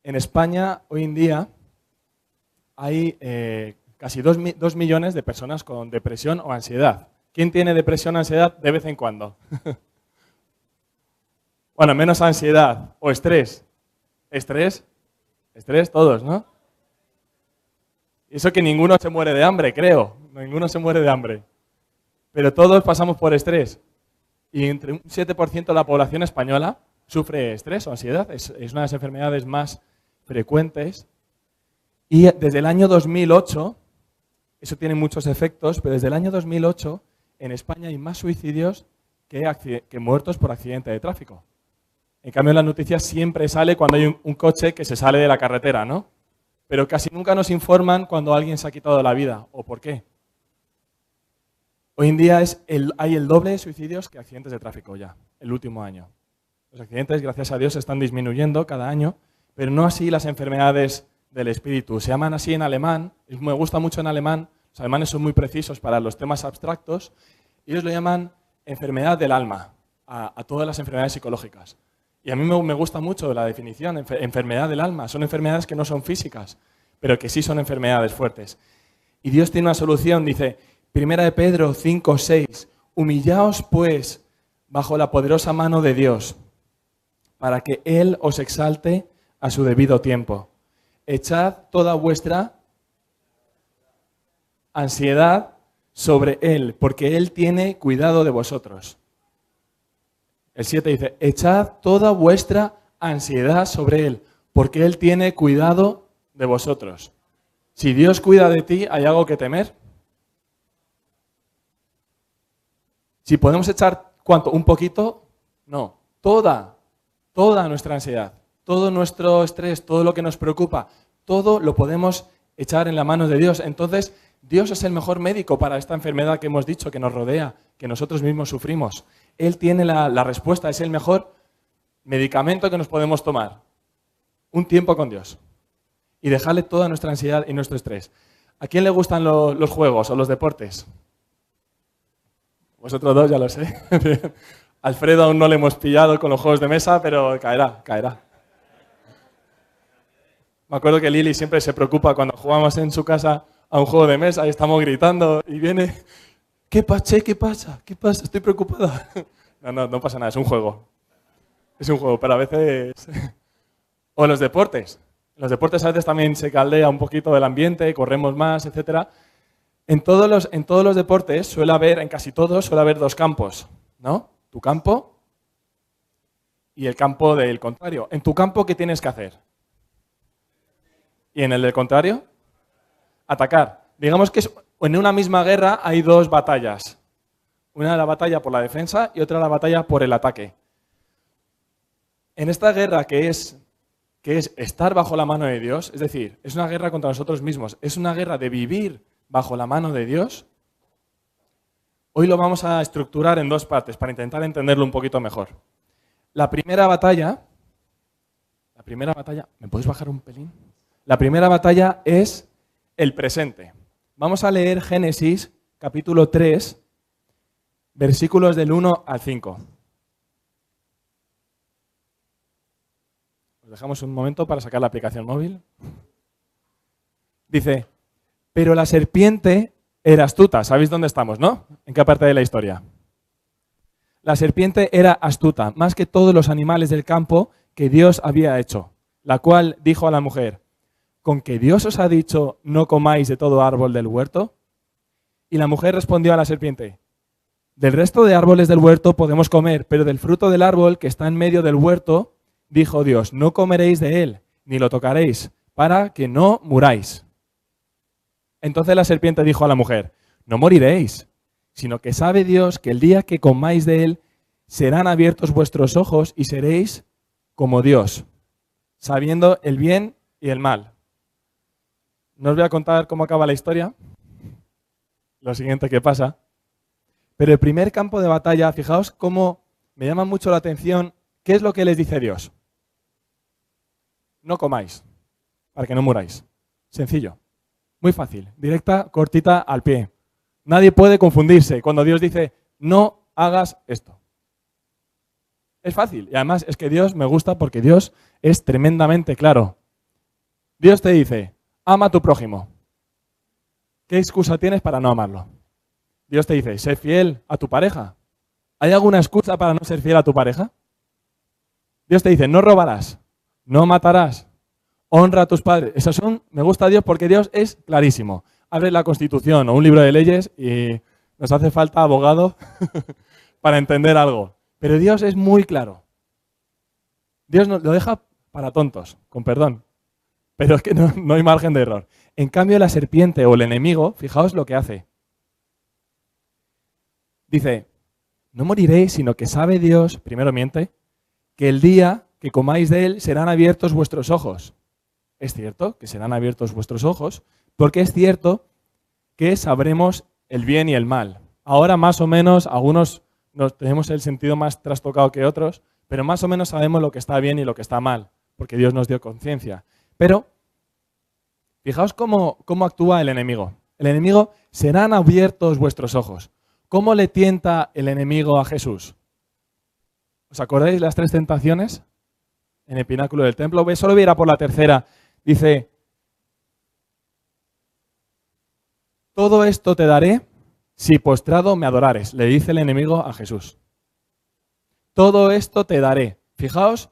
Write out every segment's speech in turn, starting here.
En España, hoy en día, hay casi 2 millones de personas con depresión o ansiedad. ¿Quién tiene depresión o ansiedad de vez en cuando? Bueno, menos ansiedad o estrés. ¿Estrés? Estrés todos, ¿no? Y eso que ninguno se muere de hambre, creo. Ninguno se muere de hambre. Pero todos pasamos por estrés. Y entre un 7% de la población española sufre estrés o ansiedad. Es una de las enfermedades más frecuentes. Y desde el año 2008, eso tiene muchos efectos, pero desde el año 2008 en España hay más suicidios que muertos por accidente de tráfico. En cambio, en las noticias siempre sale cuando hay un coche que se sale de la carretera, ¿no? Pero casi nunca nos informan cuando alguien se ha quitado la vida o por qué. Hoy en día hay el doble de suicidios que accidentes de tráfico ya, el último año. Los accidentes, gracias a Dios, están disminuyendo cada año, pero no así las enfermedades del espíritu. Se llaman así en alemán, me gusta mucho en alemán, los alemanes son muy precisos para los temas abstractos, y ellos lo llaman enfermedad del alma, a todas las enfermedades psicológicas. Y a mí me gusta mucho la definición, enfermedad del alma. Son enfermedades que no son físicas, pero que sí son enfermedades fuertes. Y Dios tiene una solución, dice, 1 de Pedro 5:6, humillaos pues bajo la poderosa mano de Dios, para que Él os exalte a su debido tiempo. Echad toda vuestra ansiedad sobre Él, porque Él tiene cuidado de vosotros. El 7 dice, echad toda vuestra ansiedad sobre Él, porque Él tiene cuidado de vosotros. Si Dios cuida de ti, ¿hay algo que temer? Si podemos echar, ¿cuánto? ¿Un poquito? No, toda nuestra ansiedad, todo nuestro estrés, todo lo que nos preocupa, todo lo podemos echar en la mano de Dios. Entonces, Dios es el mejor médico para esta enfermedad que hemos dicho, que nos rodea, que nosotros mismos sufrimos. Él tiene la respuesta, es el mejor medicamento que nos podemos tomar. Un tiempo con Dios. Y dejarle toda nuestra ansiedad y nuestro estrés. ¿A quién le gustan los juegos o los deportes? Vosotros dos, ya lo sé. Alfredo aún no le hemos pillado con los juegos de mesa, pero caerá. Me acuerdo que Lili siempre se preocupa cuando jugamos en su casa a un juego de mesa y estamos gritando y viene... ¿Qué pasa? ¿Qué pasa? Estoy preocupada. No pasa nada, es un juego. Es un juego, pero a veces... O los deportes. En los deportes a veces también se caldea un poquito el ambiente, corremos más, etc. En todos los deportes suele haber, en casi todos, suele haber dos campos, ¿no? Tu campo y el campo del contrario. En tu campo, ¿qué tienes que hacer? ¿Y en el del contrario? Atacar. Digamos que en una misma guerra hay dos batallas. Una la batalla por la defensa y otra la batalla por el ataque. En esta guerra que es estar bajo la mano de Dios, es decir, es una guerra contra nosotros mismos, es una guerra de vivir bajo la mano de Dios, hoy lo vamos a estructurar en dos partes para intentar entenderlo un poquito mejor. La primera batalla, ¿me podéis bajar un pelín? La primera batalla es el presente. Vamos a leer Génesis, capítulo 3, versículos del 1 al 5. Os dejamos un momento para sacar la aplicación móvil. Dice, pero la serpiente era astuta. ¿Sabéis dónde estamos, no? ¿En qué parte de la historia? La serpiente era astuta, más que todos los animales del campo que Dios había hecho, la cual dijo a la mujer, ¿con que Dios os ha dicho no comáis de todo árbol del huerto? Y la mujer respondió a la serpiente, del resto de árboles del huerto podemos comer, pero del fruto del árbol que está en medio del huerto, dijo Dios, no comeréis de él, ni lo tocaréis, para que no muráis. Entonces la serpiente dijo a la mujer, no moriréis, sino que sabe Dios que el día que comáis de él, serán abiertos vuestros ojos y seréis como Dios, sabiendo el bien y el mal. No os voy a contar cómo acaba la historia, lo siguiente que pasa, pero el primer campo de batalla, fijaos cómo me llama mucho la atención, ¿qué es lo que les dice Dios? No comáis, para que no muráis. Sencillo, muy fácil, directa, cortita, al pie. Nadie puede confundirse cuando Dios dice, no hagas esto. Es fácil, y además es que Dios me gusta porque Dios es tremendamente claro. Dios te dice, ama a tu prójimo. ¿Qué excusa tienes para no amarlo? Dios te dice, sé fiel a tu pareja. ¿Hay alguna excusa para no ser fiel a tu pareja? Dios te dice, no robarás, no matarás, honra a tus padres. Esos son, me gusta Dios porque Dios es clarísimo. Abre la Constitución o un libro de leyes y nos hace falta abogado para entender algo. Pero Dios es muy claro. Dios lo deja para tontos, con perdón. Pero es que no hay margen de error. En cambio, la serpiente o el enemigo, fijaos lo que hace. Dice, no moriréis, sino que sabe Dios, primero miente, que el día que comáis de él serán abiertos vuestros ojos. Es cierto que serán abiertos vuestros ojos, porque es cierto que sabremos el bien y el mal. Ahora más o menos, algunos tenemos el sentido más trastocado que otros, pero más o menos sabemos lo que está bien y lo que está mal, porque Dios nos dio conciencia. Pero, fijaos cómo actúa el enemigo. El enemigo, serán abiertos vuestros ojos. ¿Cómo le tienta el enemigo a Jesús? ¿Os acordáis las 3 tentaciones? En el pináculo del templo. Solo voy a ir a por la tercera. Dice, todo esto te daré si postrado me adorares. Le dice el enemigo a Jesús. Todo esto te daré. Fijaos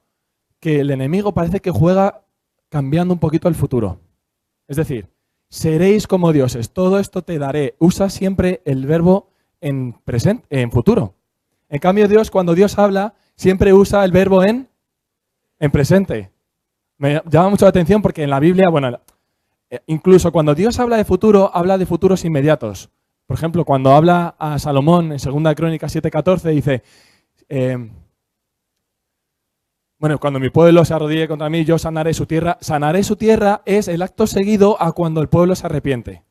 que el enemigo parece que juega cambiando un poquito el futuro. Es decir, seréis como dioses. Todo esto te daré. Usa siempre el verbo en futuro. En cambio, Dios, cuando Dios habla, siempre usa el verbo en presente. Me llama mucho la atención porque en la Biblia, bueno, incluso cuando Dios habla de futuros inmediatos. Por ejemplo, cuando habla a Salomón en 2 Crónicas 7:14, dice, cuando mi pueblo se arrodille contra mí, yo sanaré su tierra. Sanaré su tierra es el acto seguido a cuando el pueblo se arrepiente.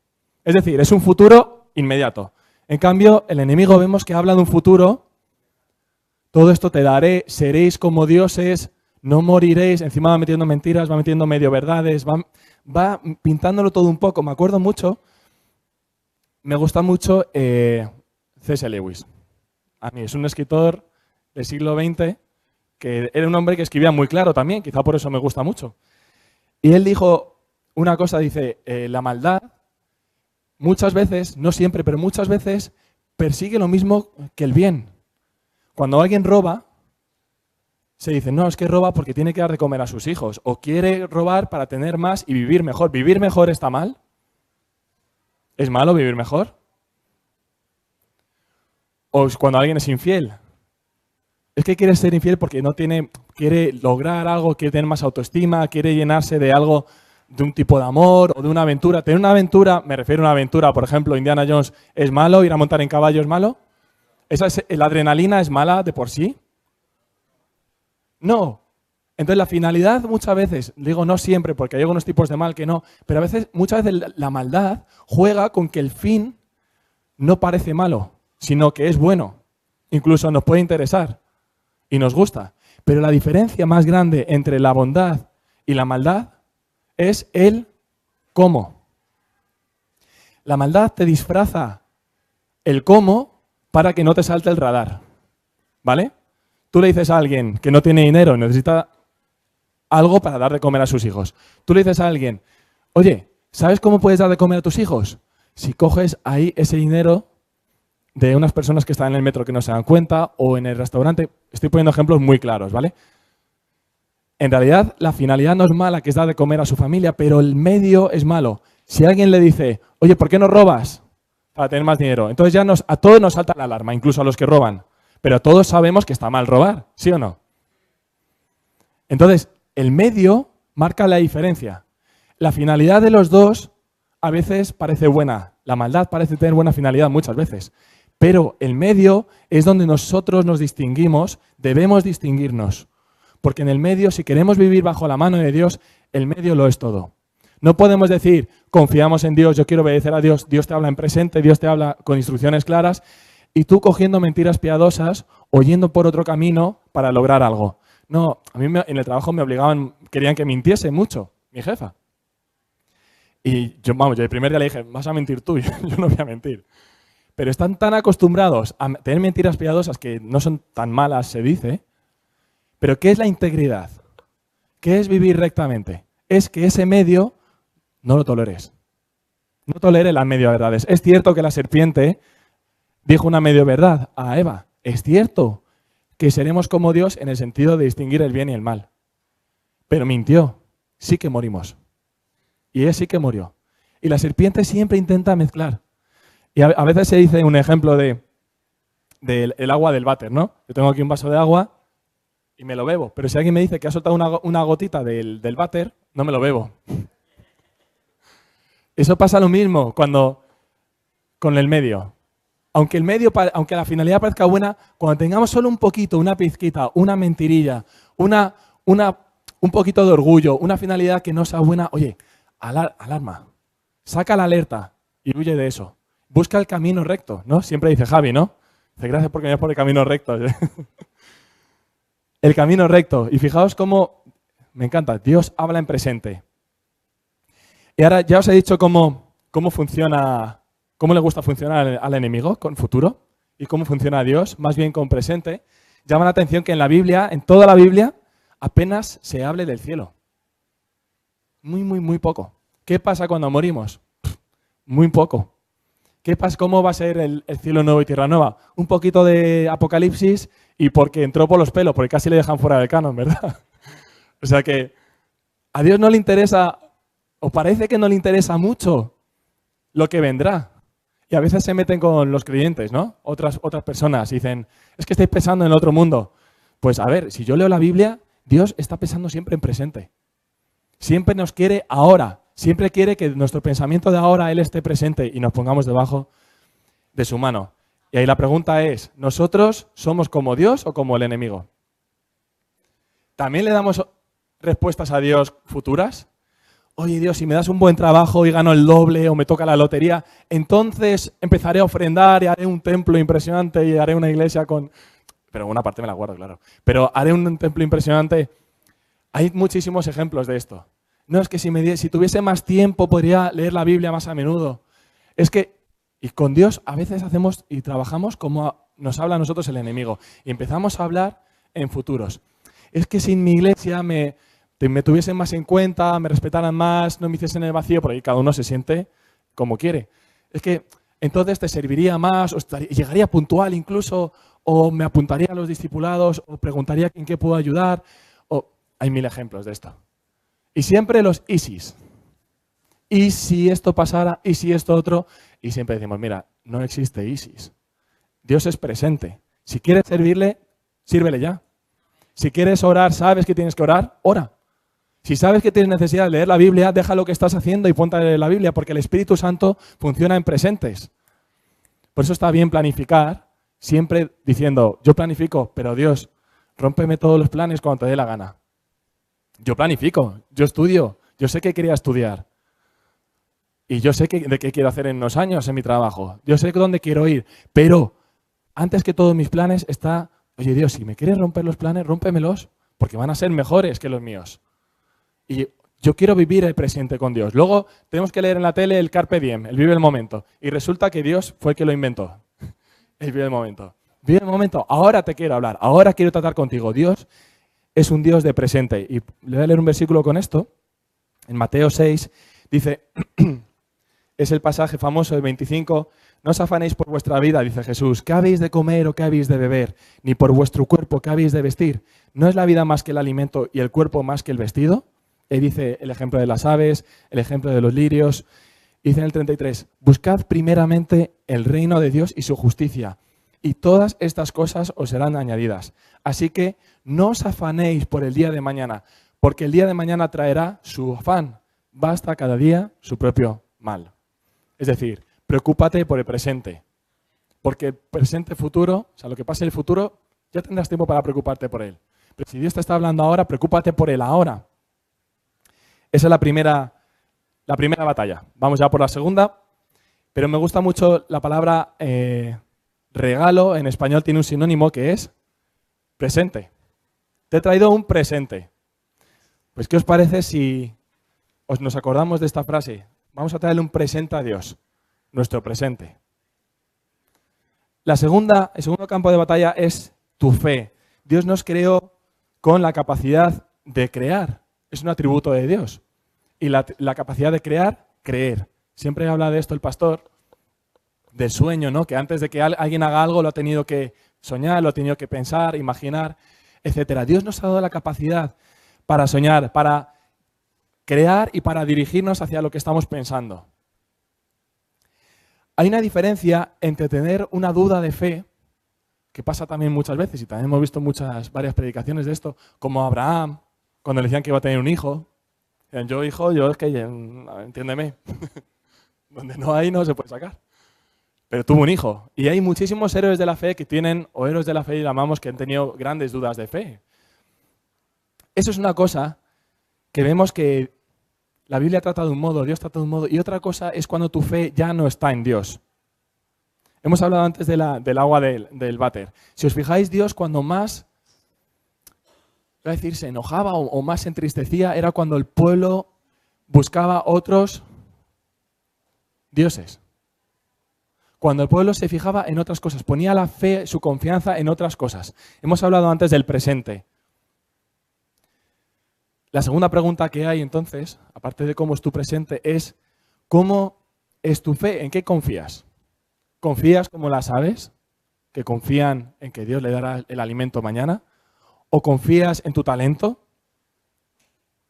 Es decir, es un futuro inmediato. En cambio, el enemigo vemos que habla de un futuro. Todo esto te daré, seréis como dioses, no moriréis. Encima va metiendo mentiras, va metiendo medio verdades, va pintándolo todo un poco. Me acuerdo mucho, me gusta mucho C.S. Lewis. A mí es un escritor del siglo XX que era un hombre que escribía muy claro también, quizá por eso me gusta mucho. Y él dijo una cosa, dice, la maldad muchas veces, no siempre, pero muchas veces persigue lo mismo que el bien. Cuando alguien roba, se dice, no, es que roba porque tiene que dar de comer a sus hijos, o quiere robar para tener más y vivir mejor. ¿Vivir mejor está mal? ¿Es malo vivir mejor? O cuando alguien es infiel. Es que quiere ser infiel porque quiere lograr algo, quiere tener más autoestima, quiere llenarse de algo, de un tipo de amor o de una aventura. Tener una aventura, me refiero a una aventura, por ejemplo, Indiana Jones, ¿es malo? ¿Ir a montar en caballo es malo? ¿La adrenalina es mala de por sí? No. Entonces la finalidad muchas veces, digo no siempre porque hay algunos tipos de mal que no, pero muchas veces la maldad juega con que el fin no parece malo, sino que es bueno. Incluso nos puede interesar y nos gusta. Pero la diferencia más grande entre la bondad y la maldad es el cómo. La maldad te disfraza el cómo para que no te salte el radar. ¿Vale? Tú le dices a alguien que no tiene dinero, necesita algo para dar de comer a sus hijos. Tú le dices a alguien, oye, ¿sabes cómo puedes dar de comer a tus hijos? Si coges ahí ese dinero de unas personas que están en el metro que no se dan cuenta o en el restaurante. Estoy poniendo ejemplos muy claros, ¿vale? En realidad, la finalidad no es mala, que es dar de comer a su familia, pero el medio es malo. Si alguien le dice, oye, ¿por qué no robas? Para tener más dinero. Entonces ya a todos nos salta la alarma, incluso a los que roban. Pero todos sabemos que está mal robar, ¿sí o no? Entonces, el medio marca la diferencia. La finalidad de los dos a veces parece buena. La maldad parece tener buena finalidad muchas veces. Pero el medio es donde nosotros nos distinguimos, debemos distinguirnos. Porque en el medio, si queremos vivir bajo la mano de Dios, el medio lo es todo. No podemos decir, confiamos en Dios, yo quiero obedecer a Dios, Dios te habla en presente, Dios te habla con instrucciones claras, y tú cogiendo mentiras piadosas o yendo por otro camino para lograr algo. No, a mí en el trabajo me obligaban, querían que mintiese mucho, mi jefa. Y yo el primer día le dije, vas a mentir tú, yo no voy a mentir. Pero están tan acostumbrados a tener mentiras piadosas que no son tan malas, se dice. Pero ¿qué es la integridad? ¿Qué es vivir rectamente? es que ese medio no lo toleres. No tolere las medio verdades. Es cierto que la serpiente dijo una medio verdad a Eva. Es cierto que seremos como Dios en el sentido de distinguir el bien y el mal. Pero mintió. Sí que morimos. Y ella sí que murió. Y la serpiente siempre intenta mezclar. Y a veces se dice un ejemplo del agua del váter, ¿no? Yo tengo aquí un vaso de agua y me lo bebo. Pero si alguien me dice que ha soltado una gotita del váter, no me lo bebo. Eso pasa lo mismo con el medio. Aunque la finalidad parezca buena, cuando tengamos solo un poquito, una pizquita, una mentirilla, un poquito de orgullo, una finalidad que no sea buena, oye, alarma, saca la alerta y huye de eso. Busca el camino recto, ¿no? Siempre dice Javi, ¿no? Dice, gracias porque me vas por el camino recto. El camino recto. Y fijaos cómo, me encanta, Dios habla en presente. Y ahora ya os he dicho cómo funciona, cómo le gusta funcionar al enemigo con futuro y cómo funciona a Dios, más bien con presente. Llama la atención que en la Biblia, en toda la Biblia, apenas se hable del cielo. Muy, muy, muy poco. ¿Qué pasa cuando morimos? Muy poco. ¿Qué pasa? ¿Cómo va a ser el cielo nuevo y tierra nueva? Un poquito de Apocalipsis y porque entró por los pelos, porque casi le dejan fuera del canon, ¿verdad? O sea que a Dios no le interesa, o parece que no le interesa mucho lo que vendrá. Y a veces se meten con los creyentes, ¿no? Otras personas dicen, es que estáis pensando en otro mundo. Pues a ver, si yo leo la Biblia, Dios está pensando siempre en presente. Siempre nos quiere ahora. Siempre quiere que nuestro pensamiento de ahora Él esté presente y nos pongamos debajo de su mano. Y ahí la pregunta es, ¿nosotros somos como Dios o como el enemigo? ¿También le damos respuestas a Dios futuras? Oye Dios, si me das un buen trabajo y gano el doble o me toca la lotería, entonces empezaré a ofrendar y haré un templo impresionante y haré una iglesia con... Pero una parte me la guardo, claro. Pero haré un templo impresionante. Hay muchísimos ejemplos de esto. No, es que si tuviese más tiempo podría leer la Biblia más a menudo. Es que, y con Dios a veces hacemos y trabajamos como nos habla a nosotros el enemigo. Y empezamos a hablar en futuros. Es que si en mi iglesia me tuviesen más en cuenta, me respetaran más, no me hiciesen el vacío, por ahí cada uno se siente como quiere. Es que entonces te serviría más, llegaría puntual incluso, o me apuntaría a los discipulados, o preguntaría en qué puedo ayudar. Hay 1000 ejemplos de esto. Y siempre los ISIS. ¿Y si esto pasara? ¿Y si esto otro? Y siempre decimos, mira, no existe ISIS. Dios es presente. Si quieres servirle, sírvele ya. Si quieres orar, sabes que tienes que orar, ora. Si sabes que tienes necesidad de leer la Biblia, deja lo que estás haciendo y ponte a leer la Biblia, porque el Espíritu Santo funciona en presentes. Por eso está bien planificar, siempre diciendo, yo planifico, pero Dios, rómpeme todos los planes cuando te dé la gana. Yo planifico, yo estudio, yo sé qué quería estudiar. Y yo sé de qué quiero hacer en unos años en mi trabajo. Yo sé dónde quiero ir. Pero antes que todos mis planes está, oye Dios, si me quieres romper los planes, rómpemelos, porque van a ser mejores que los míos. Y yo quiero vivir el presente con Dios. Luego tenemos que leer en la tele el Carpe Diem, el Vive el Momento. Y resulta que Dios fue el que lo inventó. El Vive el Momento. Vive el Momento, ahora te quiero hablar, ahora quiero tratar contigo. Dios es un Dios de presente. Y le voy a leer un versículo con esto. En Mateo 6 dice, es el pasaje famoso del 25, no os afanéis por vuestra vida, dice Jesús, ¿qué habéis de comer o qué habéis de beber? Ni por vuestro cuerpo, ¿qué habéis de vestir? ¿No es la vida más que el alimento y el cuerpo más que el vestido? Y dice el ejemplo de las aves, el ejemplo de los lirios. Dice en el 33, buscad primeramente el reino de Dios y su justicia, y todas estas cosas os serán añadidas. Así que no os afanéis por el día de mañana, porque el día de mañana traerá su afán. Basta cada día su propio mal. Es decir, preocúpate por el presente, porque el presente futuro, o sea, lo que pase en el futuro, ya tendrás tiempo para preocuparte por él. Pero si Dios te está hablando ahora, preocúpate por el ahora. Esa es la primera batalla. Vamos ya por la segunda, pero me gusta mucho la palabra regalo. En español tiene un sinónimo que es presente. Te he traído un presente. Pues, ¿qué os parece si nos acordamos de esta frase? Vamos a traerle un presente a Dios, nuestro presente. El segundo campo de batalla es tu fe. Dios nos creó con la capacidad de crear. Es un atributo de Dios. y la capacidad de creer. Siempre habla de esto el pastor, del sueño, ¿no? Que antes de que alguien haga algo lo ha tenido que soñar, lo ha tenido que pensar, imaginar, etc. Dios nos ha dado la capacidad para soñar, para crear y para dirigirnos hacia lo que estamos pensando. Hay una diferencia entre tener una duda de fe, que pasa también muchas veces, y también hemos visto varias predicaciones de esto, como Abraham, cuando le decían que iba a tener un hijo. Decían, yo es que, entiéndeme, donde no hay no se puede sacar. Pero tuvo un hijo. Y hay muchísimos héroes de la fe que tienen, o héroes de la fe, y llamamos, que han tenido grandes dudas de fe. Eso es una cosa que vemos que la Biblia trata de un modo, Dios trata de un modo, y otra cosa es cuando tu fe ya no está en Dios. Hemos hablado antes del agua del váter. Si os fijáis, Dios cuando más, voy a decir, se enojaba o más se entristecía, era cuando el pueblo buscaba otros dioses. Cuando el pueblo se fijaba en otras cosas, ponía la fe, su confianza en otras cosas. Hemos hablado antes del presente. La segunda pregunta que hay entonces, aparte de cómo es tu presente, es ¿cómo es tu fe? ¿En qué confías? ¿Confías como las aves, que confían en que Dios le dará el alimento mañana? ¿O confías en tu talento?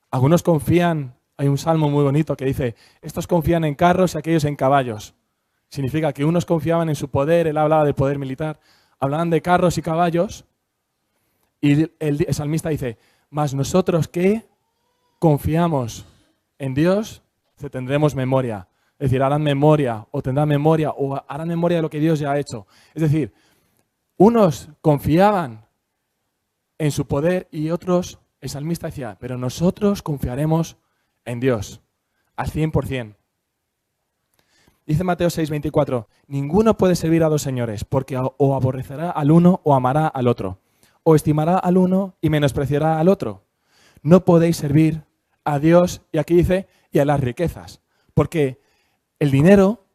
Algunos confían, hay un salmo muy bonito que dice, estos confían en carros y aquellos en caballos. Significa que unos confiaban en su poder, él hablaba del poder militar, hablaban de carros y caballos, y el salmista dice, mas nosotros que confiamos en Dios, tendremos memoria. Es decir, harán memoria, o tendrán memoria, o harán memoria de lo que Dios ya ha hecho. Es decir, unos confiaban en su poder y otros, el salmista decía, pero nosotros confiaremos en Dios al 100%. Dice Mateo 6:24, ninguno puede servir a dos señores, porque o aborrecerá al uno o amará al otro, o estimará al uno y menospreciará al otro. No podéis servir a Dios, y aquí dice, y a las riquezas, porque el dinero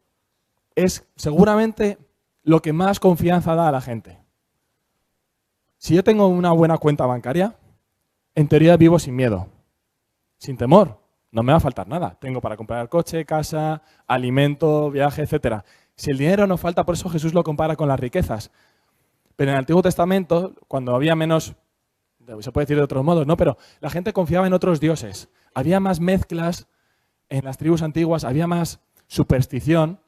es seguramente lo que más confianza da a la gente. Si yo tengo una buena cuenta bancaria, en teoría vivo sin miedo, sin temor. No me va a faltar nada. Tengo para comprar coche, casa, alimento, viaje, etc. Si el dinero no falta, por eso Jesús lo compara con las riquezas. Pero en el Antiguo Testamento, cuando había menos, se puede decir de otros modos, ¿no? Pero la gente confiaba en otros dioses. Había más mezclas en las tribus antiguas, había más superstición.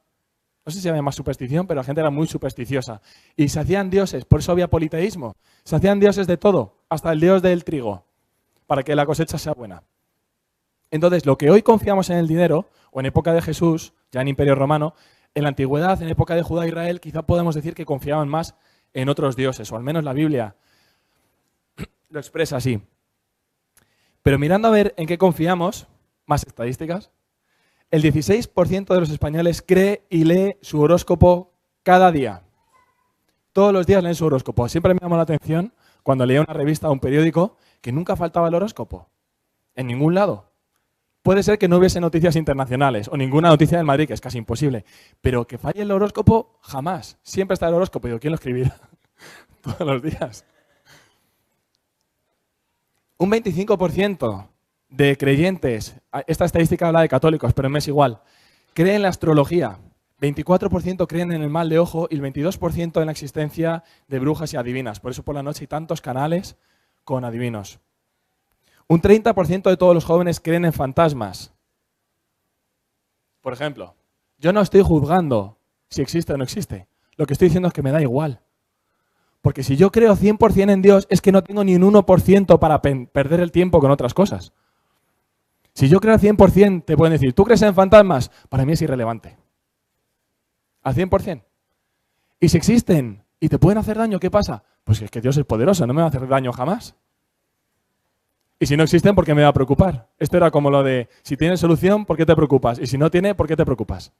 No sé si había más superstición, pero la gente era muy supersticiosa. Y se hacían dioses, por eso había politeísmo. Se hacían dioses de todo, hasta el dios del trigo, para que la cosecha sea buena. Entonces, lo que hoy confiamos en el dinero, o en época de Jesús, ya en Imperio Romano, en la antigüedad, en época de Judá e Israel, quizá podemos decir que confiaban más en otros dioses, o al menos la Biblia lo expresa así. Pero mirando a ver en qué confiamos, más estadísticas, el 16% de los españoles cree y lee su horóscopo cada día. Todos los días leen su horóscopo. Siempre me llamó la atención cuando leía una revista o un periódico que nunca faltaba el horóscopo. En ningún lado. Puede ser que no hubiese noticias internacionales o ninguna noticia del Madrid, que es casi imposible. Pero que falle el horóscopo, jamás. Siempre está el horóscopo. Digo, ¿quién lo escribirá? Todos los días. Un 25% de creyentes, esta estadística habla de católicos, pero me es igual, creen en la astrología. 24% creen en el mal de ojo y el 22% en la existencia de brujas y adivinas. Por eso por la noche hay tantos canales con adivinos. Un 30% de todos los jóvenes creen en fantasmas. Por ejemplo, yo no estoy juzgando si existe o no existe. Lo que estoy diciendo es que me da igual. Porque si yo creo 100% en Dios, es que no tengo ni un 1% para perder el tiempo con otras cosas. Si yo creo al 100%, te pueden decir, ¿tú crees en fantasmas? Para mí es irrelevante. Al 100%. Y si existen y te pueden hacer daño, ¿qué pasa? Pues es que Dios es poderoso, no me va a hacer daño jamás. Y si no existen, ¿por qué me va a preocupar? Esto era como lo de, si tiene solución, ¿por qué te preocupas? Y si no tiene, ¿por qué te preocupas?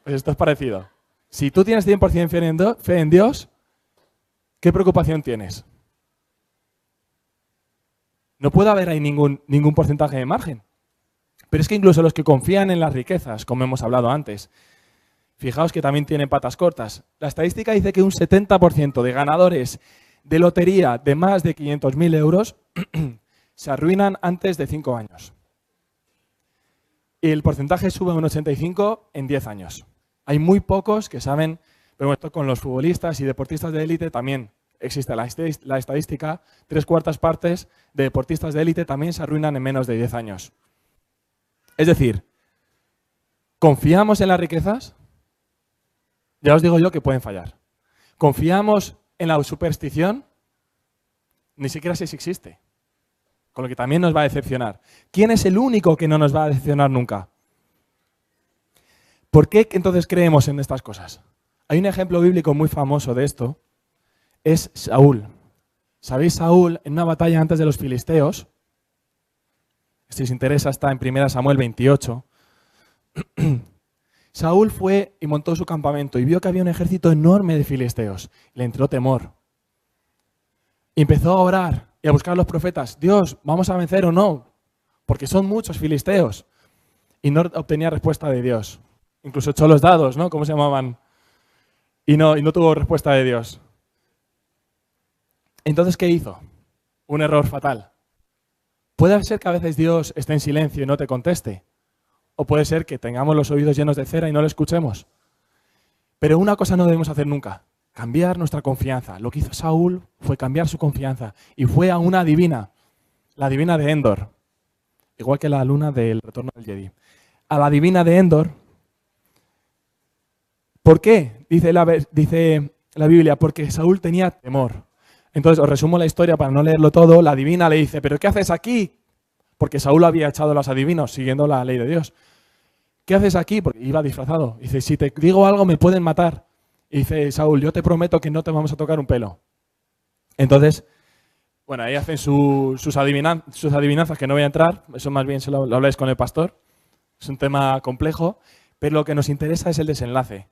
Pues esto es parecido. Si tú tienes 100% fe en Dios, ¿qué preocupación tienes? No puede haber ahí ningún porcentaje de margen. Pero es que incluso los que confían en las riquezas, como hemos hablado antes, fijaos que también tienen patas cortas. La estadística dice que un 70% de ganadores de lotería de más de 500.000 euros se arruinan antes de 5 años. y el porcentaje sube a un 85 en 10 años. Hay muy pocos que saben, pero esto con los futbolistas y deportistas de élite también existe la estadística, 3/4 partes de deportistas de élite también se arruinan en menos de 10 años. Es decir, ¿confiamos en las riquezas? Ya os digo yo que pueden fallar. ¿Confiamos en la superstición? Ni siquiera sé si existe. Con lo que también nos va a decepcionar. ¿Quién es el único que no nos va a decepcionar nunca? ¿Por qué entonces creemos en estas cosas? Hay un ejemplo bíblico muy famoso de esto. Es Saúl. ¿Sabéis? Saúl, en una batalla antes de los filisteos, si os interesa está en 1 Samuel 28, Saúl fue y montó su campamento y vio que había un ejército enorme de filisteos. Le entró temor. Y empezó a orar y a buscar a los profetas. Dios, ¿vamos a vencer o no? Porque son muchos filisteos. Y no obtenía respuesta de Dios. Incluso echó los dados, ¿no? ¿Cómo se llamaban? Y no tuvo respuesta de Dios. Entonces, ¿qué hizo? Un error fatal. Puede ser que a veces Dios esté en silencio y no te conteste. O puede ser que tengamos los oídos llenos de cera y no lo escuchemos. Pero una cosa no debemos hacer nunca. Cambiar nuestra confianza. Lo que hizo Saúl fue cambiar su confianza. Y fue a una divina. La divina de Endor. Igual que la luna del retorno del Jedi. A la divina de Endor. ¿Por qué? Dice la Biblia. Porque Saúl tenía temor. Entonces, os resumo la historia para no leerlo todo. La divina le dice, ¿pero qué haces aquí? Porque Saúl había echado a los adivinos, siguiendo la ley de Dios. ¿Qué haces aquí? Porque iba disfrazado. Dice, si te digo algo me pueden matar. Y dice Saúl, yo te prometo que no te vamos a tocar un pelo. Entonces, bueno, ahí hacen sus adivinanzas, que no voy a entrar. Eso más bien lo habláis con el pastor. Es un tema complejo. Pero lo que nos interesa es el desenlace.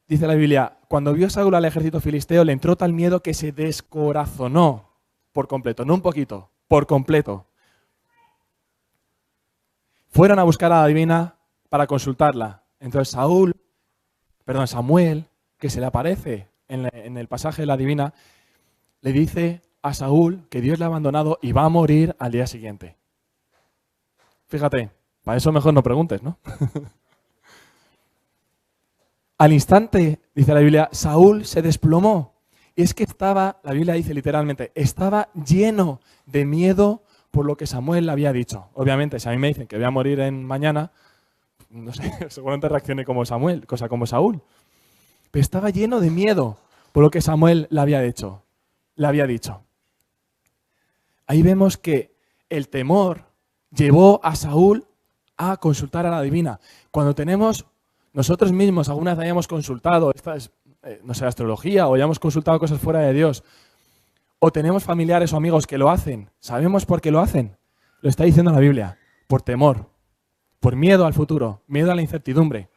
Dice la Biblia, cuando vio Saúl al ejército filisteo, le entró tal miedo que se descorazonó por completo. No un poquito, por completo. Fueron a buscar a la divina para consultarla. Entonces Samuel, que se le aparece en el pasaje de la divina, le dice a Saúl que Dios le ha abandonado y va a morir al día siguiente. Fíjate, para eso mejor no preguntes, ¿no? Al instante, dice la Biblia, Saúl se desplomó. Y es que la Biblia dice literalmente, estaba lleno de miedo por lo que Samuel le había dicho. Obviamente, si a mí me dicen que voy a morir mañana, no sé, seguramente reaccione como Samuel, cosa como Saúl. Pero estaba lleno de miedo por lo que Samuel le había dicho. Ahí vemos que el temor llevó a Saúl a consultar a la divina. Cuando tenemos nosotros mismos, alguna vez hayamos consultado, no sé, astrología, o hayamos consultado cosas fuera de Dios, o tenemos familiares o amigos que lo hacen, ¿sabemos por qué lo hacen? Lo está diciendo la Biblia, por temor, por miedo al futuro, miedo a la incertidumbre.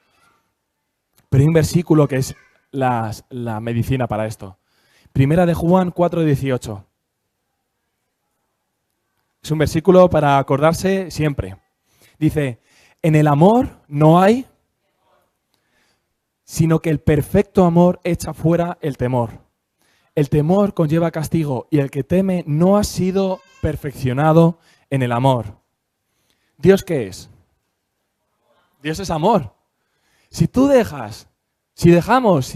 Pero hay un versículo que es la medicina para esto. Primera de Juan 4:18. Es un versículo para acordarse siempre. Dice, en el amor no hay, sino que el perfecto amor echa fuera el temor. El temor conlleva castigo y el que teme no ha sido perfeccionado en el amor. ¿Dios qué es? Dios es amor. Si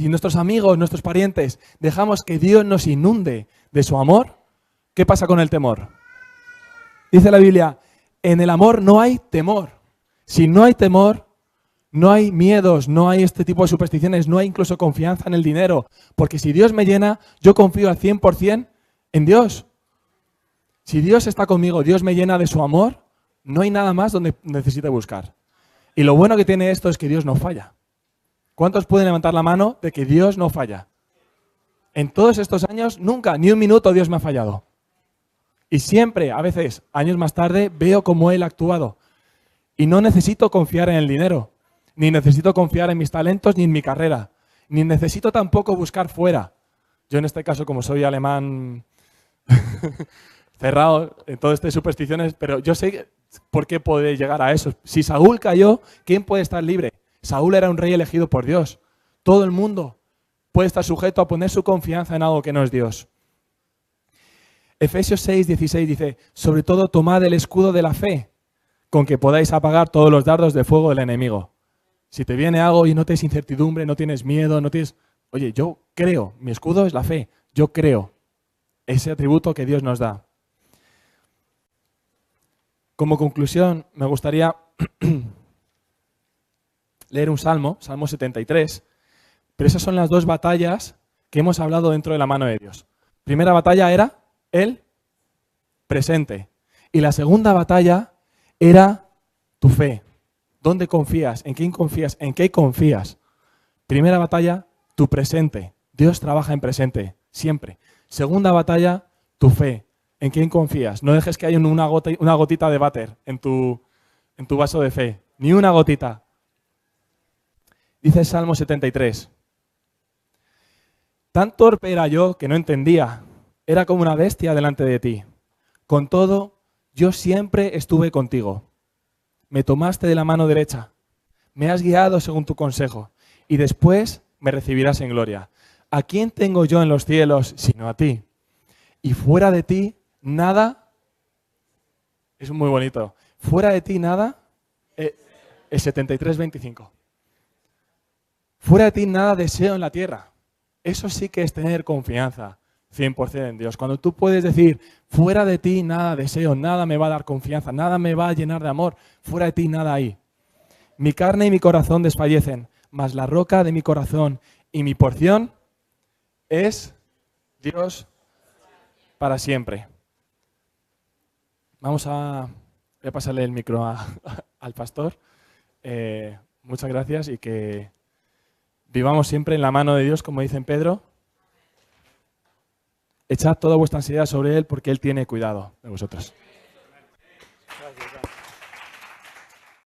nuestros amigos, nuestros parientes, dejamos que Dios nos inunde de su amor, ¿qué pasa con el temor? Dice la Biblia, en el amor no hay temor. Si no hay temor, no hay miedos, no hay este tipo de supersticiones, no hay incluso confianza en el dinero. Porque si Dios me llena, yo confío al 100% en Dios. Si Dios está conmigo, Dios me llena de su amor, no hay nada más donde necesite buscar. Y lo bueno que tiene esto es que Dios no falla. ¿Cuántos pueden levantar la mano de que Dios no falla? En todos estos años, nunca, ni un minuto Dios me ha fallado. Y siempre, a veces, años más tarde, veo cómo Él ha actuado. Y no necesito confiar en el dinero. Ni necesito confiar en mis talentos ni en mi carrera. Ni necesito tampoco buscar fuera. Yo en este caso, como soy alemán cerrado en todas estas supersticiones, pero yo sé por qué puede llegar a eso. Si Saúl cayó, ¿quién puede estar libre? Saúl era un rey elegido por Dios. Todo el mundo puede estar sujeto a poner su confianza en algo que no es Dios. Efesios 6:16 dice, sobre todo tomad el escudo de la fe, con que podáis apagar todos los dardos de fuego del enemigo. Si te viene algo y no tienes incertidumbre, no tienes miedo, no tienes... Oye, yo creo, mi escudo es la fe, yo creo. Ese atributo que Dios nos da. Como conclusión, me gustaría leer un salmo, Salmo 73, pero esas son las dos batallas que hemos hablado dentro de la mano de Dios. Primera batalla era el presente y la segunda batalla era tu fe. ¿Dónde confías? ¿En quién confías? ¿En qué confías? Primera batalla, tu presente. Dios trabaja en presente, siempre. Segunda batalla, tu fe. ¿En quién confías? No dejes que haya una gotita de váter en tu vaso de fe. Ni una gotita. Dice el Salmo 73. Tan torpe era yo que no entendía. Era como una bestia delante de ti. Con todo, yo siempre estuve contigo. Me tomaste de la mano derecha. Me has guiado según tu consejo. Y después me recibirás en gloria. ¿A quién tengo yo en los cielos sino a ti? Y fuera de ti, nada. Es muy bonito. Fuera de ti, nada. El 73:25. Fuera de ti, nada deseo en la tierra. Eso sí que es tener confianza 100% en Dios. Cuando tú puedes decir, fuera de ti, nada deseo, nada me va a dar confianza, nada me va a llenar de amor. Fuera de ti, nada hay. Mi carne y mi corazón desfallecen, mas la roca de mi corazón y mi porción es Dios para siempre. Voy a pasarle el micro al pastor. Muchas gracias y que vivamos siempre en la mano de Dios, como dice en Pedro. Echad toda vuestra ansiedad sobre Él porque Él tiene cuidado de vosotros. Gracias.